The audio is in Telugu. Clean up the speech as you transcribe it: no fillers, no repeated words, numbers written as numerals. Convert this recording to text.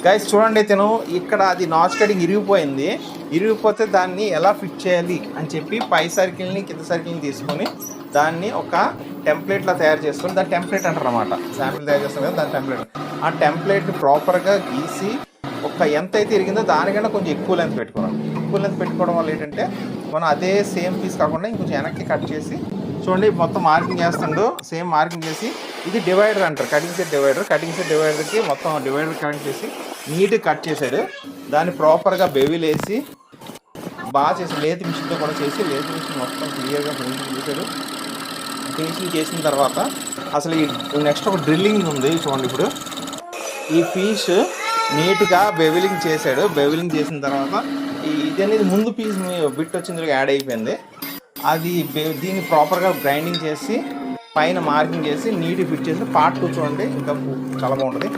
గైస్ చూడండి, తిను ఇక్కడ అది నాచ్ కటింగ్ ఇరిగిపోతే దాన్ని ఎలా ఫిట్ చేయాలి అని చెప్పి పై సర్కిల్ని కింద సర్కిల్ని తీసుకొని దాన్ని ఒక టెంప్లెట్లా తయారు చేసుకొని, దాని టెంప్లెట్ అంటారు అన్నమాట. శాంపిల్ తయారు చేస్తాం కదా, దాని టెంప్లెట్. ఆ టెంప్లెట్ని ప్రాపర్గా గీసి ఒక ఎంత అయితే ఇరిగిందో దానికన్నా కొంచెం ఎక్కువ లెంత్ పెట్టుకోవాలి. ఎక్కువ లెంత్ పెట్టుకోవడం వల్ల ఏంటంటే మనం అదే సేమ్ పీస్ కాకుండా ఇంకొంచెం వెనక్కి కట్ చేసి, చూడండి మొత్తం మార్కింగ్ చేస్తుండో సేమ్ మార్కింగ్ చేసి, ఇది డివైడర్ అంటారు, కటింగ్ సెట్ డివైడర్కి మొత్తం డివైడర్ కనెక్ట్ చేసి నీట్గా కట్ చేశాడు. దాన్ని ప్రాపర్గా బెవిలేసి బాగా చేసి లేత్ మిషన్తో కూడా చేసి లేత్ మిషన్ మొత్తం క్లియర్గా ఫినిషింగ్ చేశాడు. ఫినిషింగ్ చేసిన తర్వాత అసలు ఈ నెక్స్ట్ ఒక డ్రిల్లింగ్ ఉంది చూడండి. ఇప్పుడు ఈ పీస్ నీట్గా బెవిలింగ్ చేశాడు. బెవిలింగ్ చేసిన తర్వాత ఇది అనేది ముందు పీస్ బిట్ వచ్చింది యాడ్ అయిపోయింది. అది దీన్ని ప్రాపర్గా గ్రైండింగ్ చేసి పైన మార్కింగ్ చేసి నీట్గా ఫిట్ చేసి పార్ట్ 2 చూడండి, ఇంకా చాలా బాగుంటుంది.